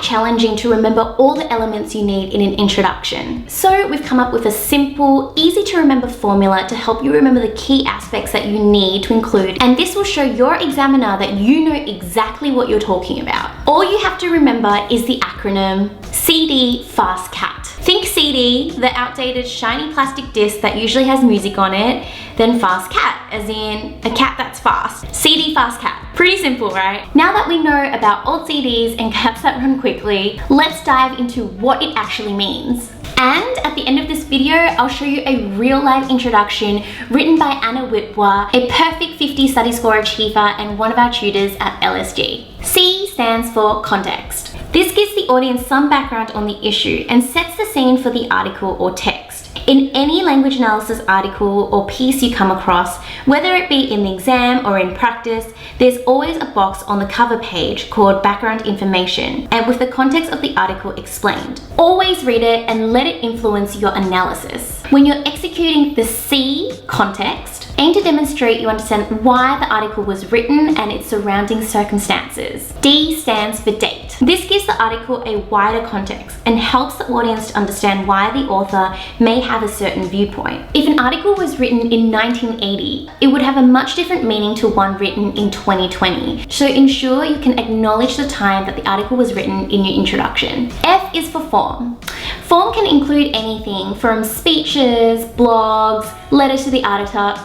challenging to remember all the elements you need in an introduction. So we've come up with a simple, easy to remember formula to help you remember the key aspects that you need to include, and this will show your examiner that you know exactly what you're talking about. All you have to remember is the acronym CD Fast Cat. Think CD, the outdated shiny plastic disc that usually has music on it, then Fast Cat, as in a cat that's fast. CD Fast Cat. Pretty simple, right? Now that we know about old CDs and cats that run quickly, let's dive into what it actually means. And at the end of this video, I'll show you a real life introduction written by Anna Witwer, a perfect 50 study score achiever and one of our tutors at LSG. C stands for context. This gives the audience some background on the issue and sets the scene for the article or text. In any language analysis article or piece you come across, whether it be in the exam or in practice, there's always a box on the cover page called background information and with the context of the article explained. Always read it and let it influence your analysis. When you're executing the C, context, aim to demonstrate you understand why the article was written and its surrounding circumstances. D stands for date. This gives the article a wider context and helps the audience to understand why the author may have a certain viewpoint. If an article was written in 1980, it would have a much different meaning to one written in 2020. So ensure you can acknowledge the time that the article was written in your introduction. F is for form. Form can include anything from speeches, blogs, letters to the editor,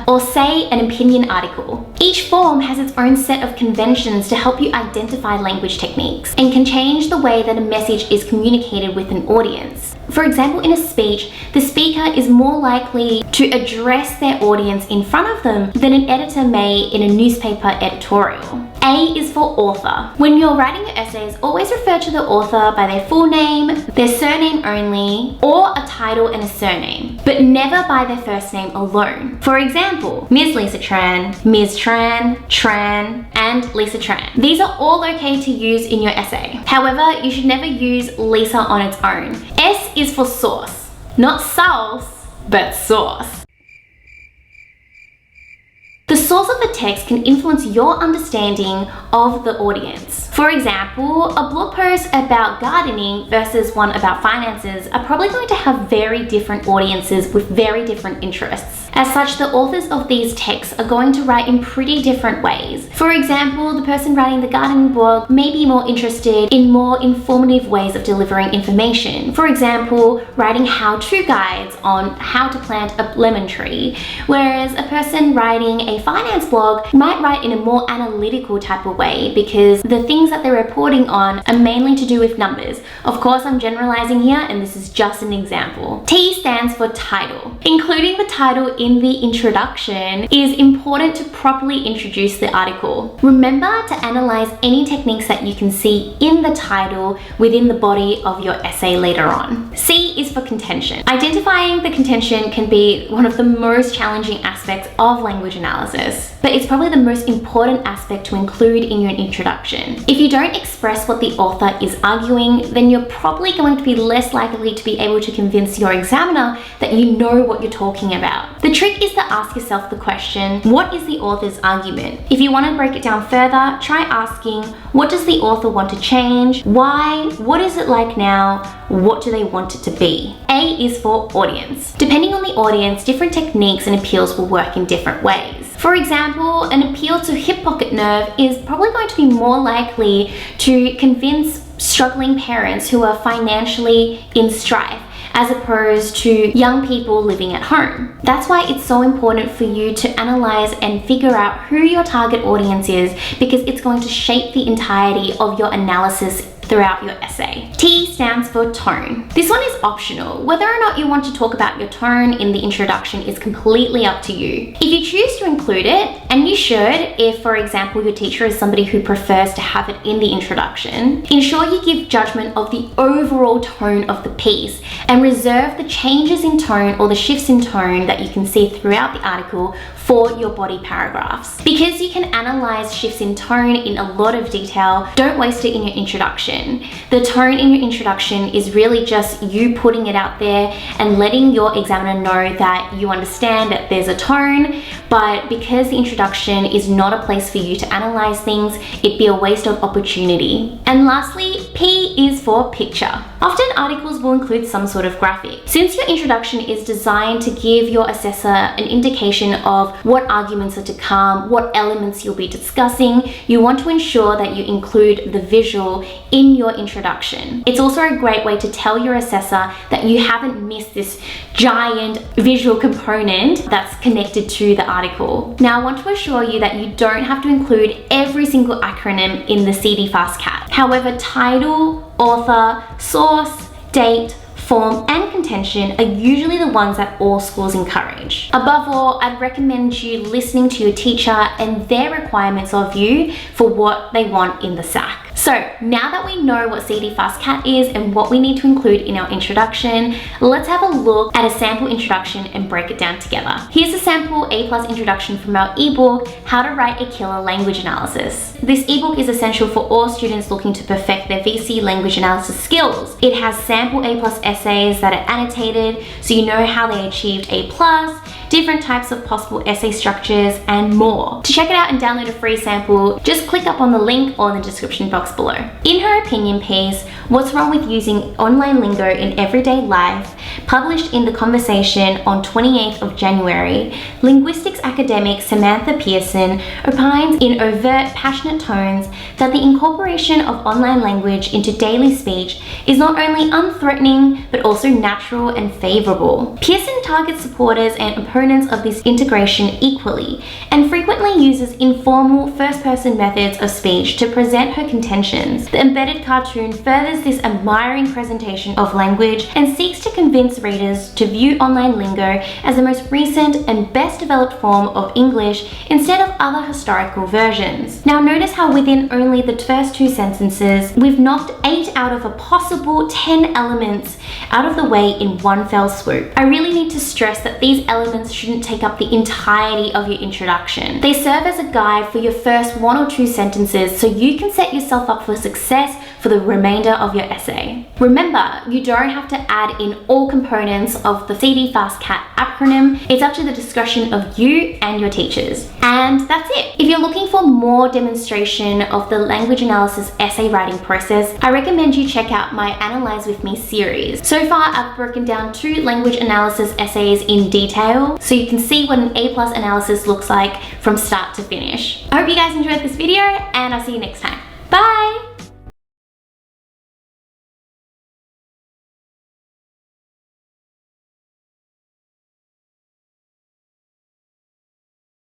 or say an opinion article. Each form has its own set of conventions to help you identify language techniques and can change the way that a message is communicated with an audience. For example, in a speech, the speaker is more likely to address their audience in front of them than an editor may in a newspaper editorial. A is for author. When you're writing your essays, always refer to the author by their full name, their surname only, or a title and a surname, but never by their first name alone. For example, Ms. Lisa Tran, Ms. Tran, Tran, and Lisa Tran. These are all okay to use in your essay. However, you should never use Lisa on its own. S is for source. Not sauce, but source. The source of the text can influence your understanding of the audience. For example, a blog post about gardening versus one about finances are probably going to have very different audiences with very different interests. As such, the authors of these texts are going to write in pretty different ways. For example, the person writing the gardening blog may be more interested in more informative ways of delivering information. For example, writing how-to guides on how to plant a lemon tree, whereas a person writing a finance blog might write in a more analytical type of way because the things that they're reporting on are mainly to do with numbers. Of course, I'm generalizing here and this is just an example. T stands for title. Including the title in the introduction is important to properly introduce the article. Remember to analyze any techniques that you can see in the title within the body of your essay later on. C is for contention. Identifying the contention can be one of the most challenging aspects of language analysis, but it's probably the most important aspect to include in your introduction. If you don't express what the author is arguing, then you're probably going to be less likely to be able to convince your examiner that you know what you're talking about. The trick is to ask yourself the question, what is the author's argument? If you want to break it down further, try asking, what does the author want to change? Why? What is it like now? What do they want it to be? A is for audience. Depending on the audience, different techniques and appeals will work in different ways. For example, an appeal to hip pocket nerve is probably going to be more likely to convince struggling parents who are financially in strife, as opposed to young people living at home. That's why it's so important for you to analyze and figure out who your target audience is, because it's going to shape the entirety of your analysis throughout your essay. T stands for tone. This one is optional. Whether or not you want to talk about your tone in the introduction is completely up to you. If you choose to include it, and you should, if for example your teacher is somebody who prefers to have it in the introduction, ensure you give judgment of the overall tone of the piece and reserve the changes in tone or the shifts in tone that you can see throughout the article for your body paragraphs. Because you can analyze shifts in tone in a lot of detail, don't waste it in your introduction. introduction. The tone in your introduction is really just you putting it out there and letting your examiner know that you understand that there's a tone, but because the introduction is not a place for you to analyze things, it'd be a waste of opportunity. And lastly, P is for picture. Often articles will include some sort of graphic. Since your introduction is designed to give your assessor an indication of what arguments are to come, what elements you'll be discussing, you want to ensure that you include the visual in your introduction. It's also a great way to tell your assessor that you haven't missed this giant visual component that's connected to the article. Now, I want to assure you that you don't have to include every single acronym in the CD FastCat. However, title, author, source, date, form, and contention are usually the ones that all schools encourage. Above all, I'd recommend you listening to your teacher and their requirements of you for what they want in the SAC. So now that we know what CD FastCat is and what we need to include in our introduction, let's have a look at a sample introduction and break it down together. Here's a sample A+ introduction from our ebook, How to Write a Killer Language Analysis. This ebook is essential for all students looking to perfect their VC language analysis skills. It has sample A+ essays that are annotated so you know how they achieved A+, different types of possible essay structures, and more. To check it out and download a free sample, just click up on the link or in the description box below. In her opinion piece, What's Wrong with Using Online Lingo in Everyday Life, published in The Conversation on 28th of January, linguistics academic Samantha Pearson opines in overt, passionate tones that the incorporation of online language into daily speech is not only unthreatening, but also natural and favorable. Pearson targets supporters and opponents of this integration equally, and frequently uses informal first-person methods of speech to present her contentions. The embedded cartoon furthers this admiring presentation of language and seeks to convince readers to view online lingo as the most recent and best developed form of English instead of other historical versions. Now notice how within only the first 2 sentences, we've knocked 8 out of a possible 10 elements out of the way in one fell swoop. I really need to stress that these elements shouldn't take up the entirety of your introduction. They serve as a guide for your first 1 or 2 sentences so you can set yourself up for success for the remainder of your essay. Remember, you don't have to add in all components of the CD FastCat acronym. It's up to the discretion of you and your teachers. And that's it. If you're looking for more demonstration of the language analysis essay writing process, I recommend you check out my Analyze With Me series. So far, I've broken down 2 language analysis essays in detail, so you can see what an A+ analysis looks like from start to finish. I hope you guys enjoyed this video, and I'll see you next time. Bye!